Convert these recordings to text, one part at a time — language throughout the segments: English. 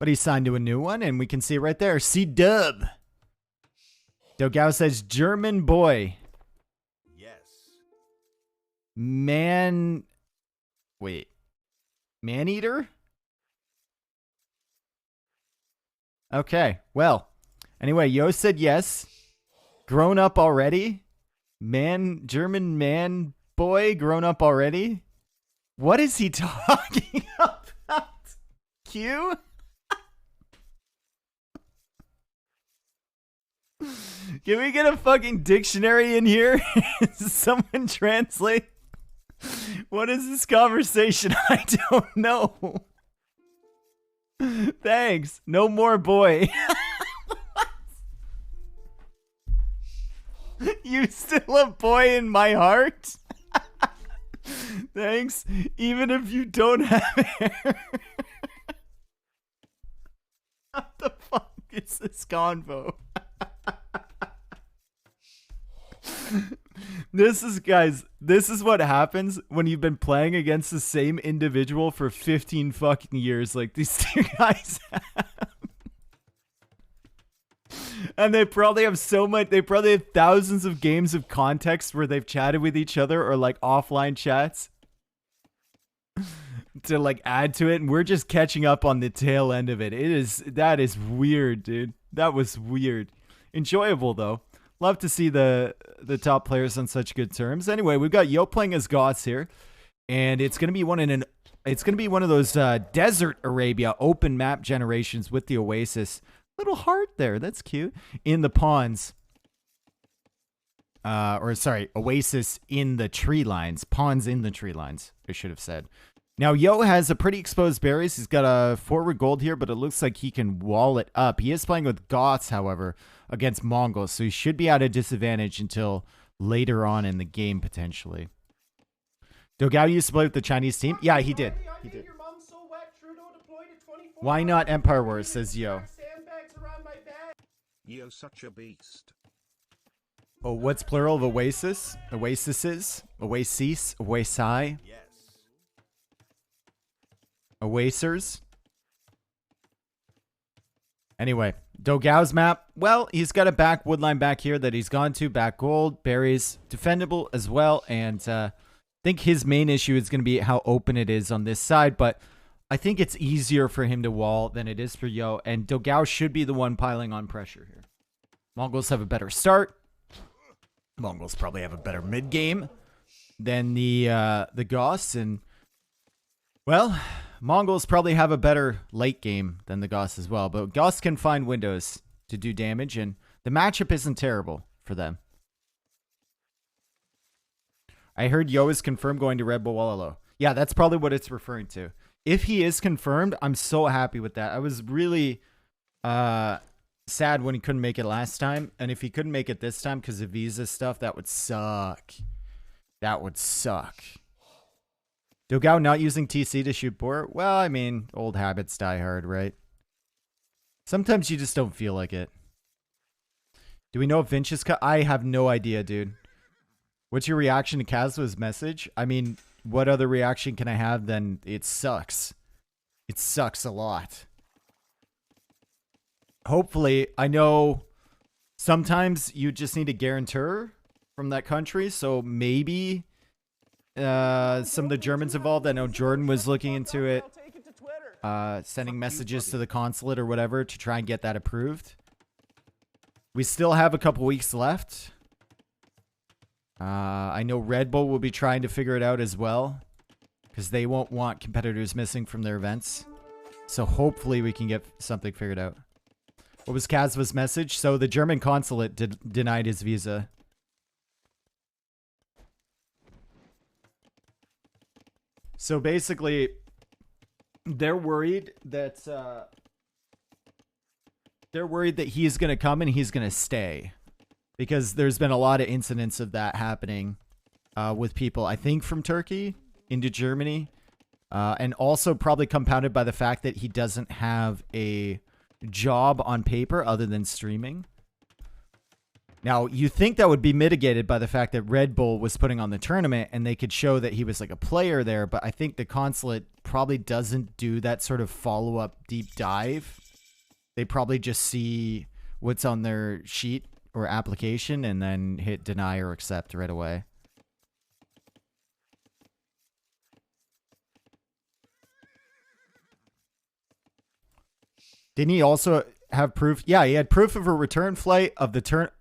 But he signed to a new one, and we can see it right there. C-dub. Dogao says, German boy. Yes. Man... Wait. Man-eater? Okay, well. Anyway, Yo said yes. Grown up already? German man boy grown up already? What is he talking about? Q? Can we get a fucking dictionary in here? Someone translate. What is this conversation? I don't know. Thanks. No more boy. You still a boy in my heart? Thanks. Even if you don't have hair. What the fuck is this convo? This is what happens when you've been playing against the same individual for 15 fucking years like these two guys have. And they probably have thousands of games of context where they've chatted with each other or like offline chats to like add to it, and we're just catching up on the tail end of it. That is weird, dude. That was weird. Enjoyable though. Love to see the top players on such good terms. Anyway, we've got Yo playing as Goths here, and it's gonna be one of those desert Arabia open map generations with the Oasis. Little heart there, that's cute. In the pawns. Oasis in the tree lines. Pawns in the tree lines, I should have said. Now, Yo has a pretty exposed berries. He's got a forward gold here, but it looks like he can wall it up. He is playing with Goths, however, against Mongols, so he should be at a disadvantage until later on in the game, potentially. Dogao used to play with the Chinese team? Yeah, he did. He did. Why not Empire Wars, says Yo. Yo, such a beast. Oh, what's plural of Oasis? Oasises? Oasis? Oasi? Yes. Oasers? Anyway, Dogao's map. Well, he's got a back woodline back here that he's gone to. Back gold. Berries. Defendable as well. And I think his main issue is going to be how open it is on this side. But I think it's easier for him to wall than it is for Yo. And Dogao should be the one piling on pressure here. Mongols have a better start. Mongols probably have a better mid game than the Goths. And, well, Mongols probably have a better late game than the Goths as well. But Goths can find windows to do damage. And the matchup isn't terrible for them. I heard Yo is confirmed going to Red Bull Walalo. Yeah, that's probably what it's referring to. If he is confirmed, I'm so happy with that. I was really sad when he couldn't make it last time. And if he couldn't make it this time because of visa stuff, that would suck. That would suck. Dogao not using TC to shoot boar? Well, I mean, old habits die hard, right? Sometimes you just don't feel like it. Do we know if Vinch is cut? I have no idea, dude. What's your reaction to Kazwa's message? I mean, what other reaction can I have than it sucks? It sucks a lot. Hopefully, I know sometimes you just need a guarantor from that country, so maybe some of the Germans involved. I know Jordan was looking into it, sending messages to the consulate or whatever to try and get that approved. We still have a couple weeks left. I know Red Bull will be trying to figure it out as well, because they won't want competitors missing from their events. So hopefully we can get something figured out. What was Kazva's message? So the German consulate denied his visa. So basically, they're worried that he's going to come and he's going to stay. Because there's been a lot of incidents of that happening with people, I think, from Turkey into Germany. And also probably compounded by the fact that he doesn't have a job on paper other than streaming. Now, you think that would be mitigated by the fact that Red Bull was putting on the tournament and they could show that he was like a player there, but I think the consulate probably doesn't do that sort of follow-up deep dive. They probably just see what's on their sheet or application and then hit deny or accept right away. Didn't he also have proof? Yeah, he had proof of a return flight of the tournament,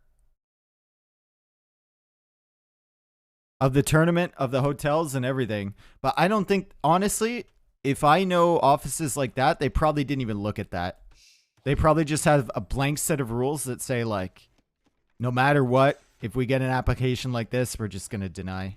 of the hotels and everything. But I don't think, honestly, if I know offices like that, they probably didn't even look at that. They probably just have a blank set of rules that say, like, no matter what, if we get an application like this, we're just going to deny.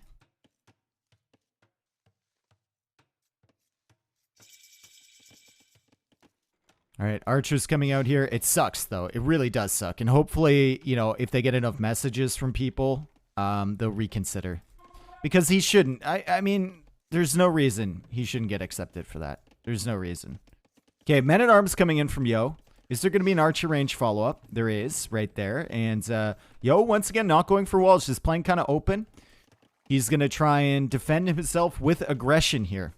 All right, Archer's coming out here. It sucks, though. It really does suck. And hopefully, you know, if they get enough messages from people, they'll reconsider. Because he shouldn't. I mean, there's no reason he shouldn't get accepted for that. There's no reason. Okay, Men-at-Arms coming in from Yo. Is there going to be an Archer range follow-up? There is, right there. And Yo, once again, not going for walls, just playing kind of open. He's going to try and defend himself with aggression here.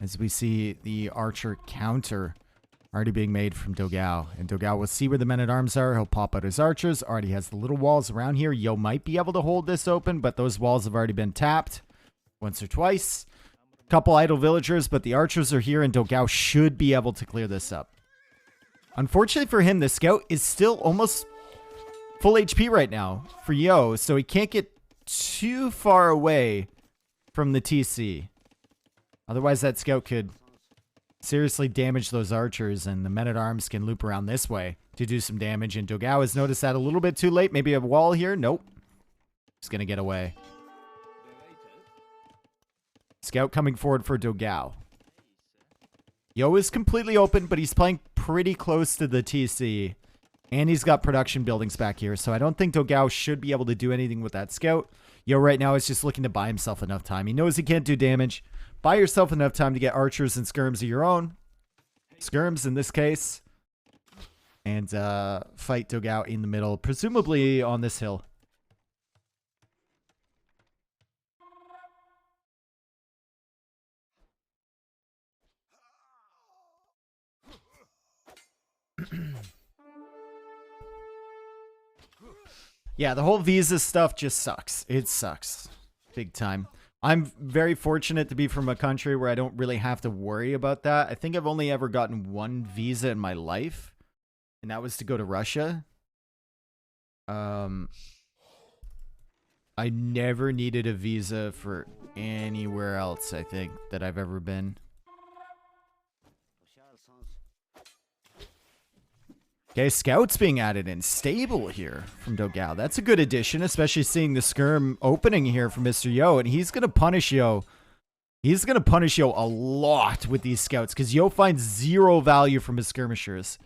As we see the Archer counter already being made from Dogao. And Dogao will see where the Men-at-Arms are. He'll pop out his archers. Already has the little walls around here. Yo might be able to hold this open, but those walls have already been tapped once or twice. Couple idle villagers, but the archers are here, and Dogao should be able to clear this up. Unfortunately for him, the scout is still almost full HP right now for Yo, so he can't get too far away from the TC. Otherwise, that scout could seriously damage those archers, and the Men-at-Arms can loop around this way to do some damage. And Dogao has noticed that a little bit too late. Maybe a wall here. Nope. He's going to get away. Scout coming forward for Dogao. Yo is completely open, but he's playing pretty close to the TC. And he's got production buildings back here, so I don't think Dogao should be able to do anything with that scout. Yo right now is just looking to buy himself enough time. He knows he can't do damage. Buy yourself enough time to get archers and skirms of your own. Skirms in this case. And fight Dogao in the middle, presumably on this hill. Yeah, the whole visa stuff just sucks. It sucks. Big time. I'm very fortunate to be from a country where I don't really have to worry about that. I think I've only ever gotten one visa in my life, and that was to go to Russia. I never needed a visa for anywhere else, I think, that I've ever been. Okay, scouts being added in. Stable here from Dogao. That's a good addition, especially seeing the skirm opening here from Mr. Yo. And he's going to punish Yo. He's going to punish Yo a lot with these scouts because Yo finds zero value from his skirmishers.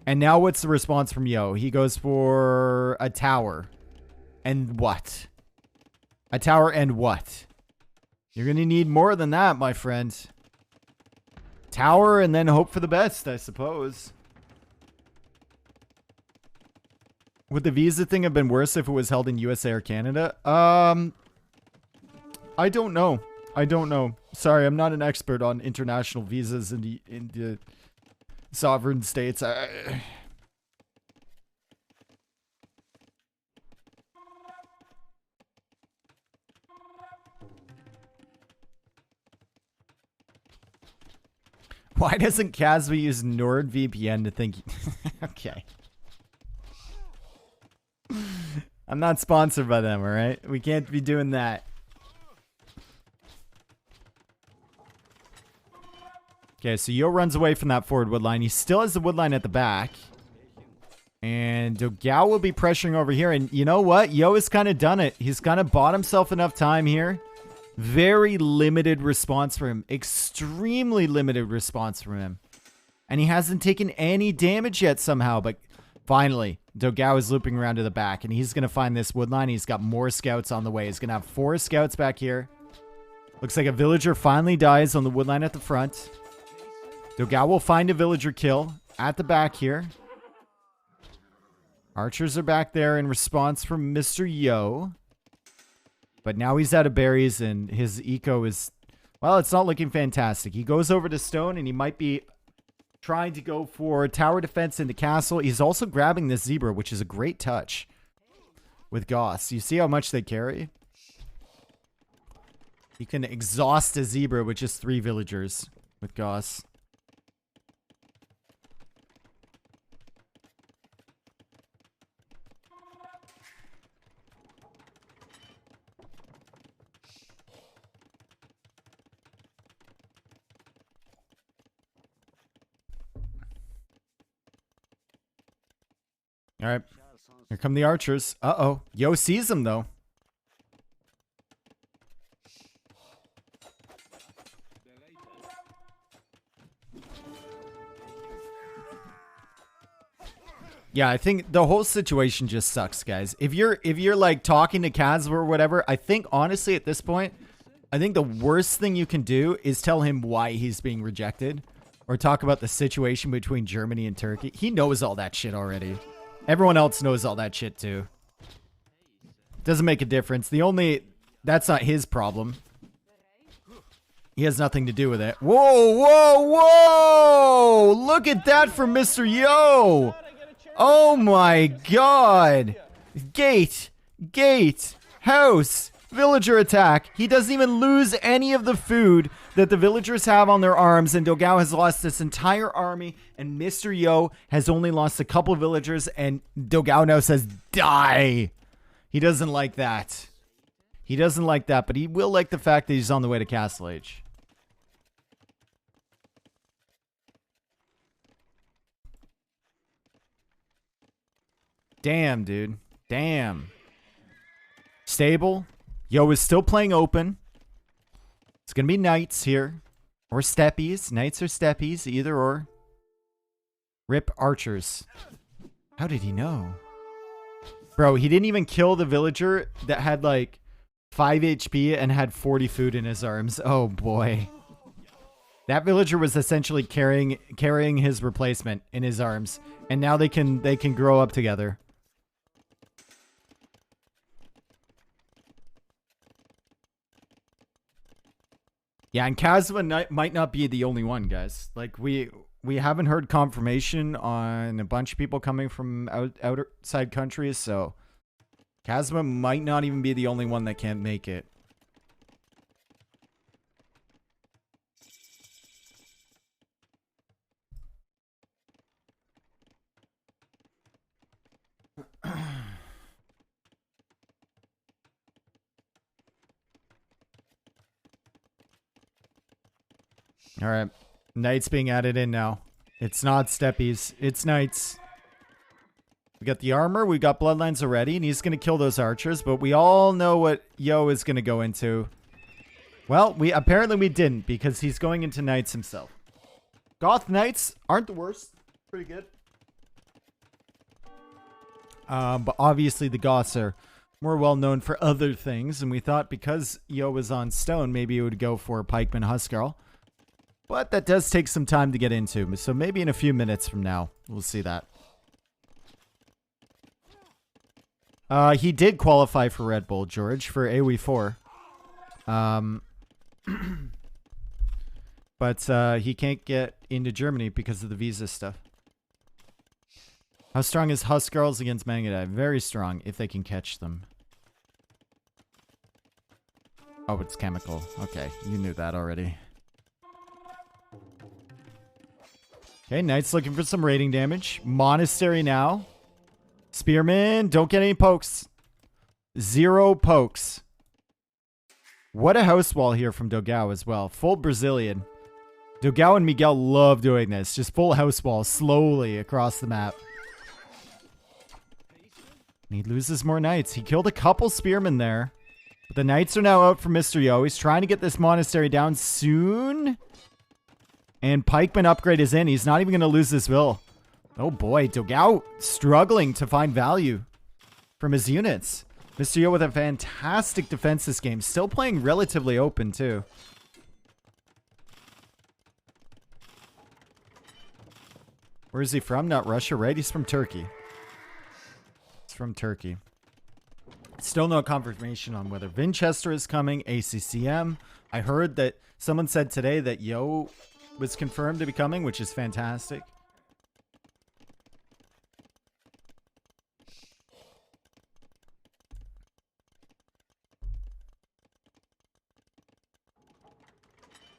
And now what's the response from Yo? He goes for a tower. And what? A tower and what? You're going to need more than that, my friend. Tower and then hope for the best, I suppose. Would the visa thing have been worse if it was held in USA or Canada? I don't know. I don't know. Sorry, I'm not an expert on international visas in the sovereign states. Why doesn't Casby use NordVPN to think... Okay. I'm not sponsored by them, alright? We can't be doing that. Okay, so Yo runs away from that forward wood line. He still has the wood line at the back. And Dogao will be pressuring over here. And you know what? Yo has kind of done it. He's kind of bought himself enough time here. Very limited response from him. Extremely limited response from him. And he hasn't taken any damage yet somehow, but... Finally, Dogao is looping around to the back, and he's going to find this wood line. He's got more scouts on the way. He's going to have 4 scouts back here. Looks like a villager finally dies on the wood line at the front. Dogao will find a villager kill at the back here. Archers are back there in response from Mr. Yo. But now he's out of berries and his eco is... Well, it's not looking fantastic. He goes over to stone and he might be trying to go for tower defense into castle. He's also grabbing this zebra, which is a great touch with Goths. You see how much they carry? You can exhaust a zebra with just 3 villagers with Goths. All right. Here come the archers. Uh-oh. Yo sees them, though. Yeah, I think the whole situation just sucks, guys. If you're like talking to Kaz or whatever, I think honestly at this point, I think the worst thing you can do is tell him why he's being rejected or talk about the situation between Germany and Turkey. He knows all that shit already. Everyone else knows all that shit too. Doesn't make a difference. That's not his problem. He has nothing to do with it. Whoa, whoa, whoa! Look at that from Mr. Yo! Oh my god! Gate! House! Villager attack! He doesn't even lose any of the food that the villagers have on their arms, and Dogao has lost this entire army, and Mr. Yo has only lost a couple villagers, and Dogao now says, die! He doesn't like that. He doesn't like that, but he will like the fact that he's on the way to Castle Age. Damn, dude. Damn. Stable. Yo is still playing open. It's going to be knights here. Or steppies. Knights or steppies. Either or. Rip archers. How did he know? Bro, he didn't even kill the villager that had like 5 HP and had 40 food in his arms. Oh boy. That villager was essentially carrying his replacement in his arms. And now they can grow up together. Yeah, and Kazuma might not be the only one, guys. Like, we haven't heard confirmation on a bunch of people coming from outside countries, so Kazuma might not even be the only one that can't make it. All right. Knights being added in now. It's not steppies. It's knights. We got the armor. We got bloodlines already. And he's going to kill those archers. But we all know what Yo is going to go into. Well, apparently we didn't. Because he's going into knights himself. Goth knights aren't the worst. Pretty good. But obviously the Goths are more well known for other things. And we thought because Yo was on stone, maybe it would go for Pikeman Huskarl. But that does take some time to get into. So maybe in a few minutes from now, we'll see that. He did qualify for Red Bull, George, for AoE4. But he can't get into Germany because of the visa stuff. How strong is Huskarls against Mangadai? Very strong, if they can catch them. Oh, it's chemical. Okay, you knew that already. Okay, Knight's looking for some raiding damage. Monastery now. Spearman, don't get any pokes. 0 pokes. What a house wall here from Dogao as well. Full Brazilian. Dogao and Miguel love doing this. Just full house wall slowly across the map. And he loses more knights. He killed a couple spearmen there. But the knights are now out for Mr. Yo. He's trying to get this monastery down soon. And Pikeman upgrade is in. He's not even going to lose this will. Oh boy, Dogao struggling to find value from his units. Mr. Yo with a fantastic defense this game. Still playing relatively open too. Where is he from? Not Russia, right? He's from Turkey. It's from Turkey. Still no confirmation on whether Winchester is coming, ACCM. I heard that someone said today that Yo was confirmed to be coming, which is fantastic.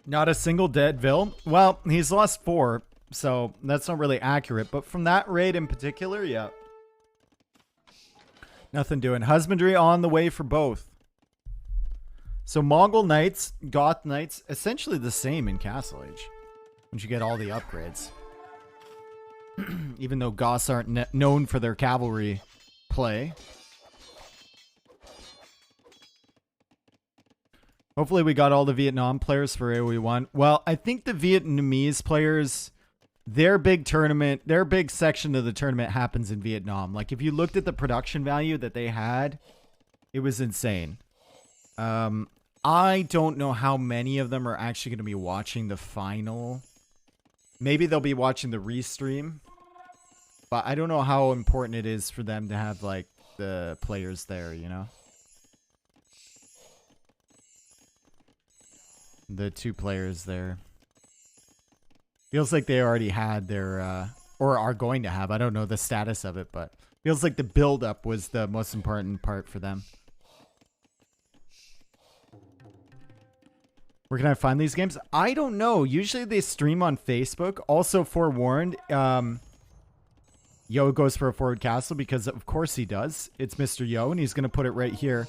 Not a single dead Vil. Well, he's lost 4, so that's not really accurate. But from that raid in particular, yeah. Nothing doing. Husbandry on the way for both. So Mongol Knights, Goth Knights, essentially the same in Castle Age. Once you get all the upgrades. Even though Goths aren't known for their cavalry play. Hopefully we got all the Vietnam players for AoE 1. Well, I think the Vietnamese players, their big tournament, their big section of the tournament happens in Vietnam. Like, if you looked at the production value that they had, it was insane. I don't know how many of them are actually going to be watching the final. Maybe they'll be watching the restream. But I don't know how important it is for them to have, like, the players there, you know? The 2 players there. Feels like they already had their, or are going to have. I don't know the status of it, but feels like the build-up was the most important part for them. Where can I find these games? I don't know. Usually they stream on Facebook. Also forewarned, Yo goes for a forward castle because of course he does. It's Mr. Yo, and he's going to put it right here.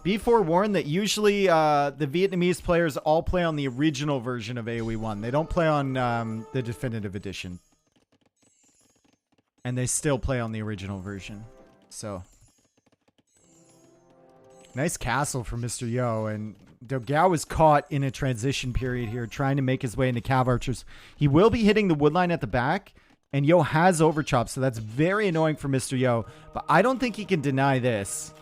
Be forewarned that usually the Vietnamese players all play on the original version of AoE 1. They don't play on the definitive edition. And they still play on the original version. So. Nice castle for Mr. Yo. And Dogao was caught in a transition period here, trying to make his way into Cav Archers. He will be hitting the woodline at the back. And Yo has overchop, so that's very annoying for Mr. Yo. But I don't think he can deny this.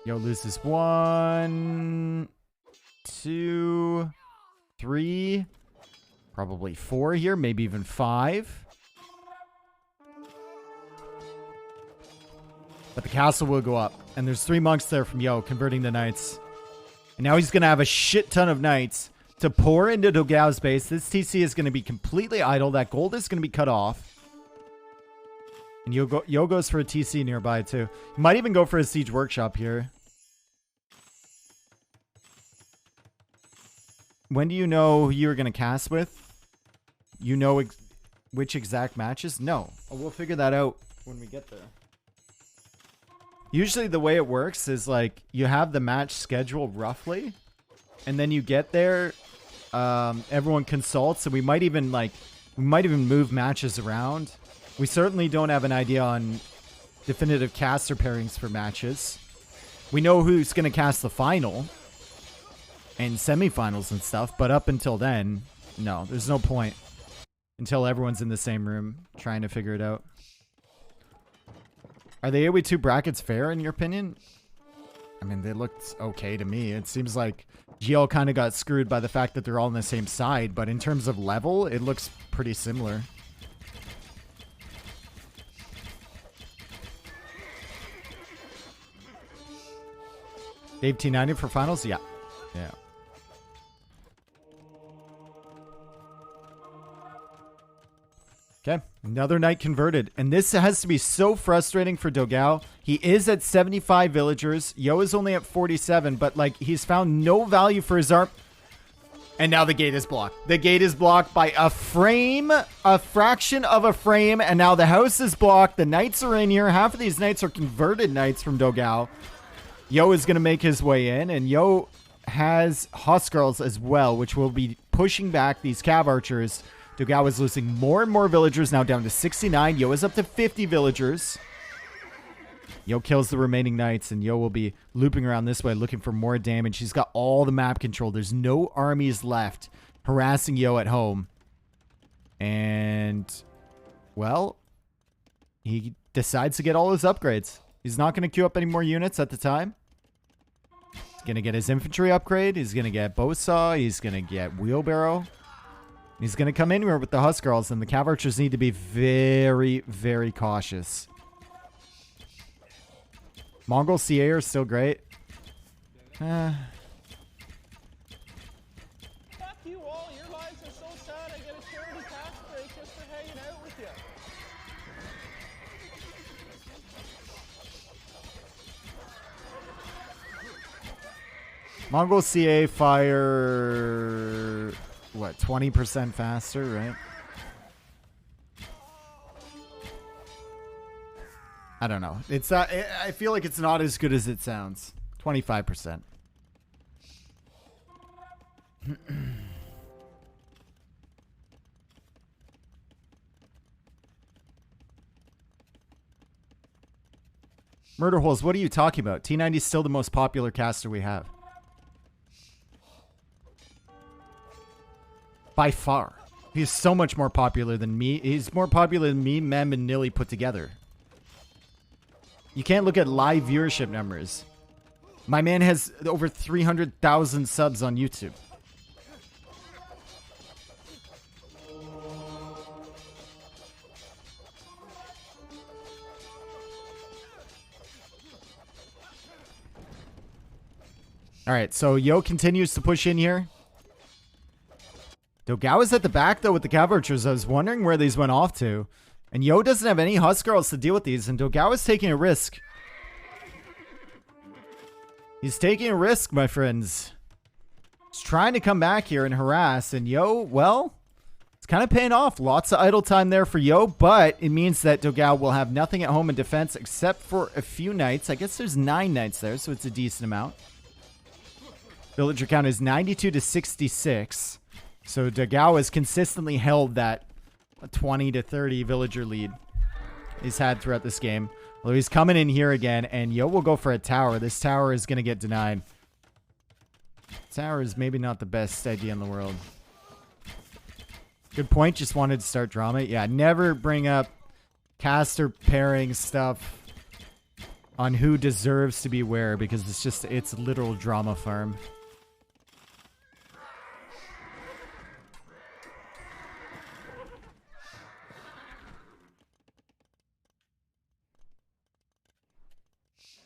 Yo loses 1, 2, 3, probably 4 here, maybe even 5. But the castle will go up. And there's 3 monks there from Yo converting the knights. And now he's going to have a shit ton of knights to pour into Dogao's base. This TC is going to be completely idle. That gold is going to be cut off. And Yo goes for a TC nearby too. He might even go for a siege workshop here. When do you know who you're going to cast with? You know which exact matches? No. We'll figure that out when we get there. Usually the way it works is like you have the match schedule roughly. And then you get there. Everyone consults. And we might even move matches around. We certainly don't have an idea on definitive caster pairings for matches. We know who's going to cast the final and semifinals and stuff, but up until then, no, there's no point until everyone's in the same room trying to figure it out. Are the AoE 2 brackets fair in your opinion? I mean, they looked okay to me. It seems like GL kind of got screwed by the fact that they're all on the same side, but in terms of level, it looks pretty similar. Dave T90 for finals? Yeah. Yeah. Okay, another knight converted. And this has to be so frustrating for Dogao. He is at 75 villagers. Yo is only at 47, but like he's found no value for his arm. And now the gate is blocked. The gate is blocked by a frame, a fraction of a frame, and now the house is blocked. The knights are in here. Half of these knights are converted knights from Dogao. Yo is going to make his way in, and Yo has Huskarls as well, which will be pushing back these Cav Archers. Dogao is losing more and more villagers, now down to 69. Yo is up to 50 villagers. Yo kills the remaining knights, and Yo will be looping around this way looking for more damage. He's got all the map control. There's no armies left harassing Yo at home. And, well, he decides to get all his upgrades. He's not going to queue up any more units at the time. He's going to get his infantry upgrade. He's going to get bow saw. He's going to get wheelbarrow. He's going to come in here with the Husk Girls, and the Cav Archers need to be very, very cautious. Mongol CA are still great. Fuck you all. Your lives are so sad. I get a charity tax break just for hanging out with you. Mongol CA fire, what, 20% faster, right? I don't know. It's I feel like it's not as good as it sounds. 25%. Murder Holes, what are you talking about? T90 is still the most popular caster we have. By far. He's so much more popular than me. He's more popular than me, Mem, and Nilly put together. You can't look at live viewership numbers. My man has over 300,000 subs on YouTube. Alright, so Yo continues to push in here. Dogao is at the back, though, with the Cav Archers. I was wondering where these went off to. And Yo doesn't have any Husk Girls to deal with these, and Dogao is taking a risk. He's taking a risk, my friends. He's trying to come back here and harass, and Yo, well, it's kind of paying off. Lots of idle time there for Yo, but it means that Dogao will have nothing at home in defense except for a few knights. I guess there's 9 knights there, so it's a decent amount. Villager count is 92 to 66. So Dogao has consistently held that 20 to 30 villager lead he's had throughout this game. Although he's coming in here again, and Yo will go for a tower. This tower is going to get denied. Tower is maybe not the best idea in the world. Good point. Just wanted to start drama. Yeah, never bring up caster pairing stuff on who deserves to be where, because it's literal drama farm.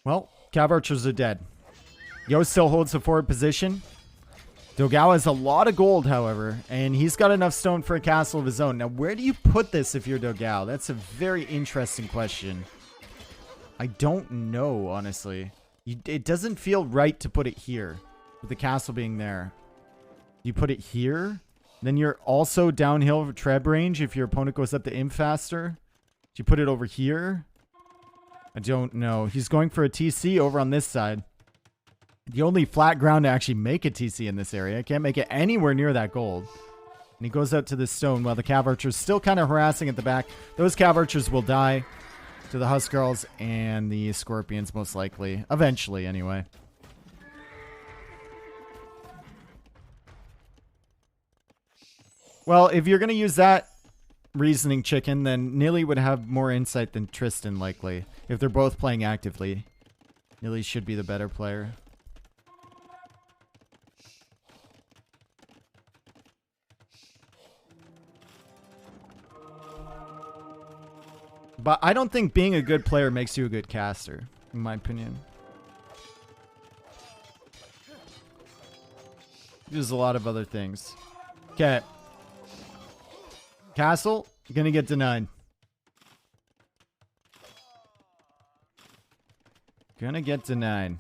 Well, Cav Archers are dead. Yo still holds the forward position. Dogao has a lot of gold, however, and he's got enough stone for a castle of his own. Now, where do you put this if you're Dogao? That's a very interesting question. I don't know, honestly. It doesn't feel right to put it here, with the castle being there. You put it here? Then you're also downhill for treb range if your opponent goes up to imp faster. Do you put it over here? I don't know. He's going for a TC over on this side. The only flat ground to actually make a TC in this area. Can't make it anywhere near that gold. And he goes out to this stone while the Cav Archer's still kind of harassing at the back. Those Cav Archers will die to the Husk Girls and the Scorpions most likely. Eventually, anyway. Well, if you're going to use that reasoning, chicken, then Nilly would have more insight than Tristan, likely. If they're both playing actively, Nilly should be the better player. But I don't think being a good player makes you a good caster, in my opinion. There's a lot of other things. Okay. Castle, gonna get denied. Gonna get denied.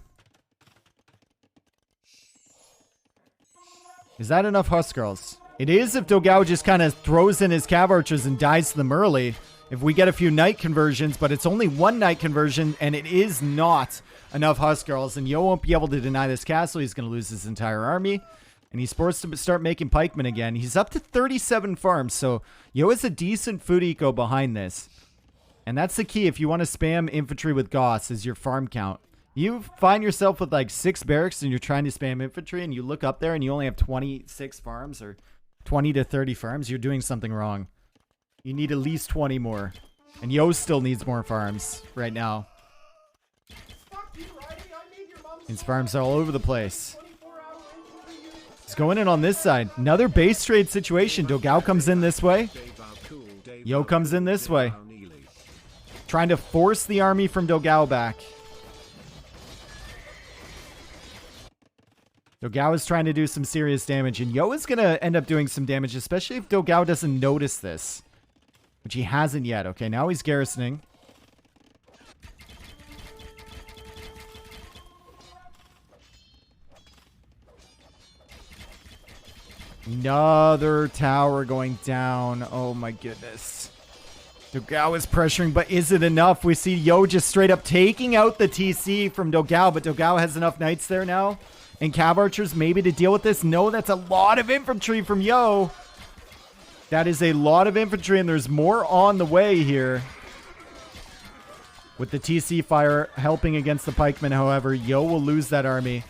Is that enough Husk Girls? It is if Dogao just kind of throws in his Cav Archers and dies to them early. If we get a few knight conversions, but it's only one knight conversion, and it is not enough Husk Girls, and Yo won't be able to deny this castle. He's going to lose his entire army, and he's forced to start making pikemen again. He's up to 37 farms, so Yo is a decent food eco behind this. And that's the key if you want to spam infantry with Goths, is your farm count. You find yourself with like 6 barracks and you're trying to spam infantry, and you look up there and you only have 26 farms or 20 to 30 farms, you're doing something wrong. You need at least 20 more. And Yo still needs more farms right now. His farms are all over the place. He's going in on this side. Another base trade situation. Dogao comes in this way. Yo comes in this way. Trying to force the army from Dogao back. Dogao is trying to do some serious damage, and Yo is going to end up doing some damage, especially if Dogao doesn't notice this, which he hasn't yet. Okay, now he's garrisoning. Another tower going down. Oh my goodness. Dogao is pressuring, but is it enough? We see Yo just straight up taking out the TC from Dogao, but Dogao has enough knights there now. And cav archers maybe to deal with this. No, that's a lot of infantry from Yo. That is a lot of infantry, and there's more on the way here. With the TC fire helping against the pikemen, however, Yo will lose that army.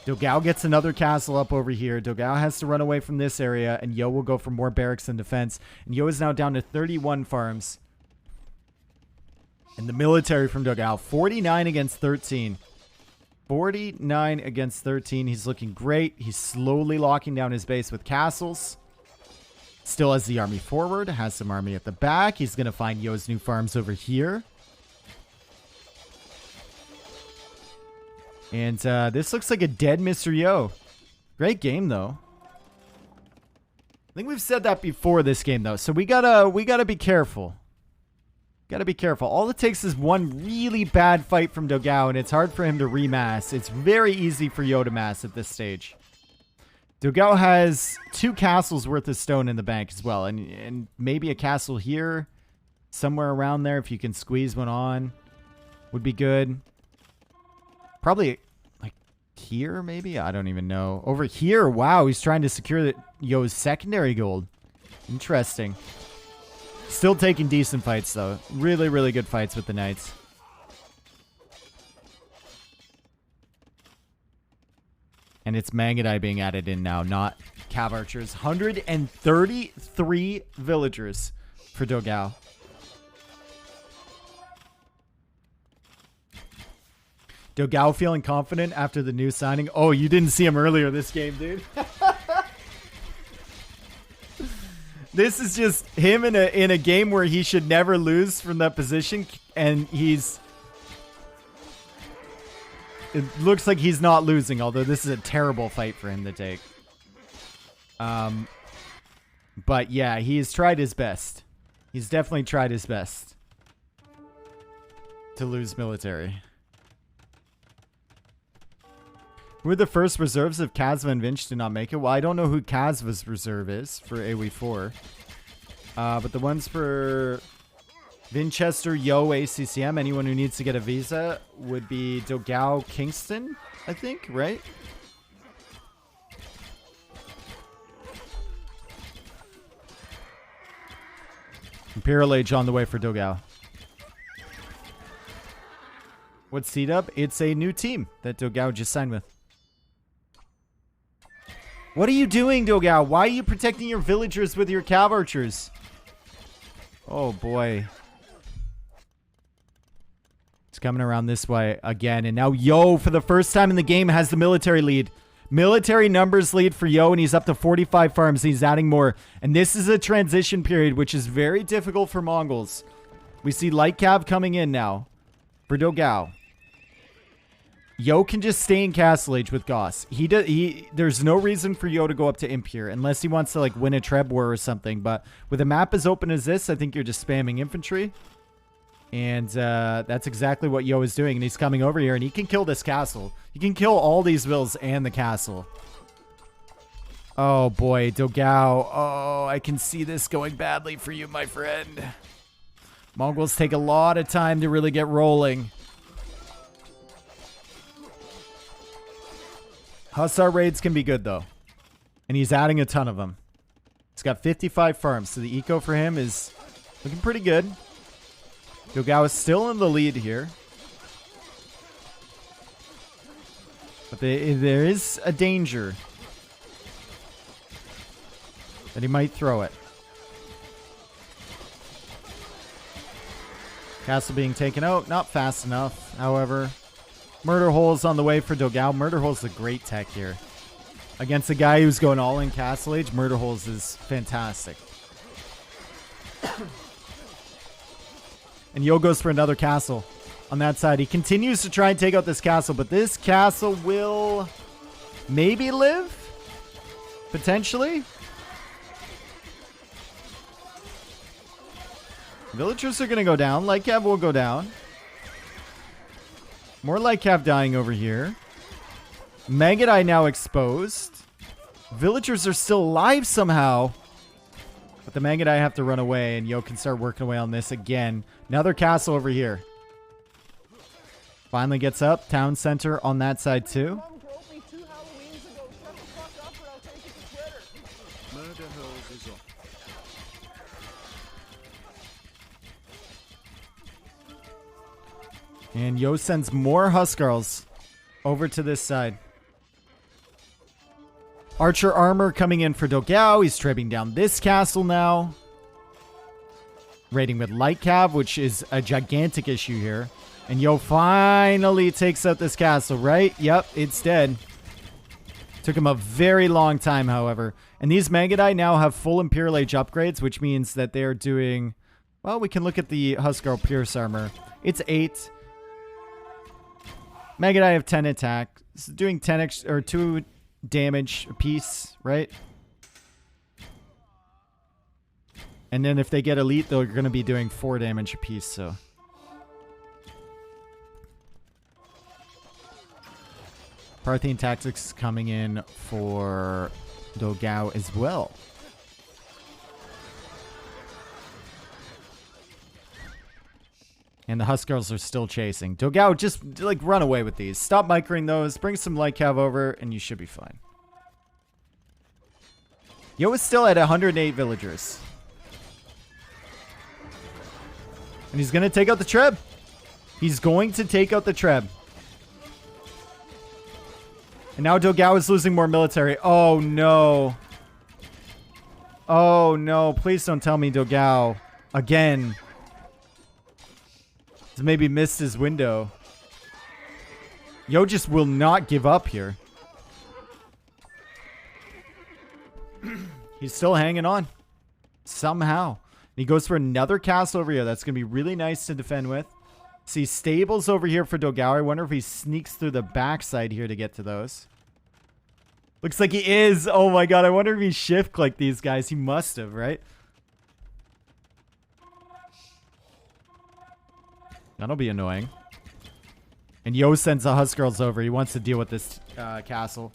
Dogao gets another castle up over here. Dogao has to run away from this area, and Yo will go for more barracks and defense. And Yo is now down to 31 farms. And the military from Dogao, 49 against 13. 49 against 13. He's looking great. He's slowly locking down his base with castles. Still has the army forward. Has some army at the back. He's going to find Yo's new farms over here. And this looks like a dead Mr. Yo. Great game, though. I think we've said that before this game, though. So we gotta be careful. Gotta be careful. All it takes is one really bad fight from Dogao, and it's hard for him to remass. It's very easy for Yo to mass at this stage. Dogao has 2 castles worth of stone in the bank as well, and maybe a castle here, somewhere around there. If you can squeeze one on, would be good. Probably like here, maybe? I don't even know. Over here, wow, he's trying to secure Yo's secondary gold. Interesting. Still taking decent fights, though. Really, really good fights with the knights. And it's Mangadai being added in now, not cav archers. 133 villagers for Dogao. Dogao feeling confident after the new signing. Oh, you didn't see him earlier this game, dude. This is just him in a game where he should never lose from that position, and it looks like he's not losing, although this is a terrible fight for him to take. But yeah, he's tried his best. He's definitely tried his best to lose military. Who are the first reserves if Kazva and Vinch did not make it? Well, I don't know who Kazva's reserve is for AoE4. But the ones for Winchester, Yo, ACCM, anyone who needs to get a visa would be Dogao, Kingston, I think, right? Imperial Age on the way for Dogao. What's C-Dub? It's a new team that Dogao just signed with. What are you doing, Dogao? Why are you protecting your villagers with your cav archers? Oh, boy. It's coming around this way again. And now Yo, for the first time in the game, has the military lead. Military numbers lead for Yo, and he's up to 45 farms. He's adding more. And this is a transition period, which is very difficult for Mongols. We see light cav coming in now for Dogao. Yo can just stay in Castle Age with Goths. There's no reason for Yo to go up to Imp here unless he wants to like win a Treb war or something. But with a map as open as this, I think you're just spamming infantry. And that's exactly what Yo is doing. And he's coming over here and he can kill this castle. He can kill all these villas and the castle. Oh boy, Dogao. Oh, I can see this going badly for you, my friend. Mongols take a lot of time to really get rolling. Hussar raids can be good, though. And he's adding a ton of them. He's got 55 farms, so the eco for him is looking pretty good. Dogao is still in the lead here. But there is a danger that he might throw it. Castle being taken out. Not fast enough, however. Murder Hole's on the way for Dogao. Murder Hole's a great tech here. Against a guy who's going all in Castle Age, Murder Holes is fantastic. And Yo goes for another castle on that side. He continues to try and take out this castle, but this castle will maybe live? Potentially? Villagers are going to go down. Lightcap will go down. More Lightcap dying over here. Magadai now exposed. Villagers are still alive somehow. But the Magadai have to run away, and Yo can start working away on this again. Another castle over here. Finally gets up. Town center on that side too. Mom wrote me 2 Halloweens ago. Shut the fuck up or I'll take it to Twitter. Murder hole is up. And Yo sends more Huskarls over to this side. Archer armor coming in for Dogao. He's tripping down this castle now. Raiding with Light Cav, which is a gigantic issue here. And Yo finally takes out this castle, right? Yep, it's dead. Took him a very long time, however. And these Magadai now have full Imperial Age upgrades, which means that they're doing... Well, we can look at the Huskarl Pierce armor. It's 8. Magadai have 10 attack. It's doing 10 extra, or 2 damage a piece, right? And then if they get elite, they're going to be doing 4 damage a piece, so... Parthian Tactics coming in for Dogao as well. And the Huskarls are still chasing. Dogao, just like run away with these. Stop microing those. Bring some Light Cav over and you should be fine. Yo is still at 108 villagers. And he's going to take out the Treb. He's going to take out the Treb. And now Dogao is losing more military. Oh, no. Oh, no. Please don't tell me Dogao. Again. He's maybe missed his window. Yo just will not give up here. He's still hanging on. Somehow. He goes for another castle over here. That's going to be really nice to defend with. See stables over here for Dogao. I wonder if he sneaks through the backside here to get to those. Looks like he is. Oh my god. I wonder if he shift like these guys. He must have, right? That'll be annoying. And Yo sends the Huskarls over. He wants to deal with this castle.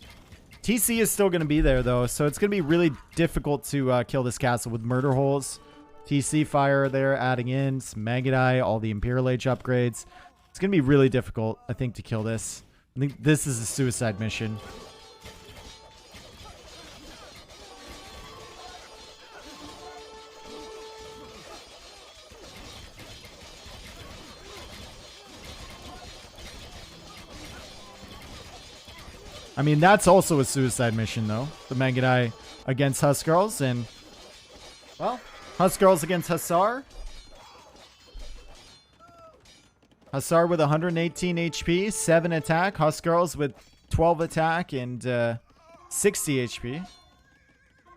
TC is still going to be there, though. So it's going to be really difficult to kill this castle with murder holes. TC fire there, adding in some Magadai, all the Imperial Age upgrades. It's going to be really difficult, I think, to kill this. I think this is a suicide mission. I mean, that's also a suicide mission, though. The Magadai against Huskarls, and... Well, Huskarls against Hussar. Hussar with 118 HP, 7 attack. Huskarls with 12 attack and 60 HP.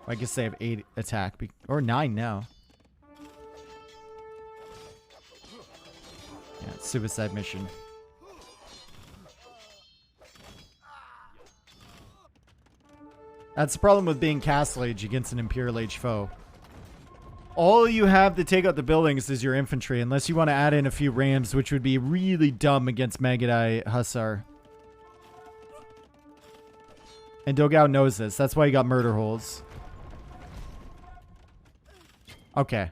I guess they have 8 attack, or 9 now. Yeah, suicide mission. That's the problem with being Castle Age against an Imperial Age foe. All you have to take out the buildings is your infantry, unless you want to add in a few rams, which would be really dumb against Magadai Hussar. And Dogao knows this. That's why he got murder holes. Okay.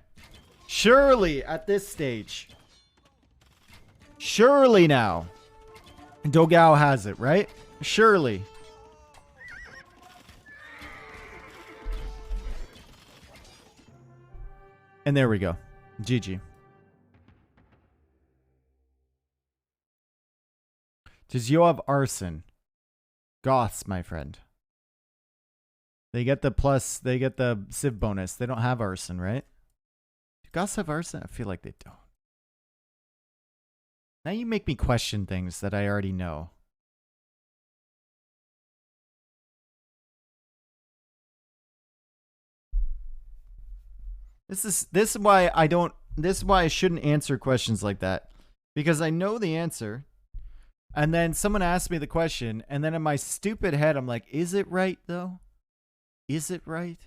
Surely, at this stage. Surely now. Dogao has it, right? Surely. And there we go. GG. Does Yo have arson? Goths, my friend. They get the plus, they get the civ bonus. They don't have arson, right? Do Goths have arson? I feel like they don't. Now you make me question things that I already know. This is why I don't. This is why I shouldn't answer questions like that, because I know the answer, and then someone asks me the question, and then in my stupid head I'm like, is it right though? Is it right?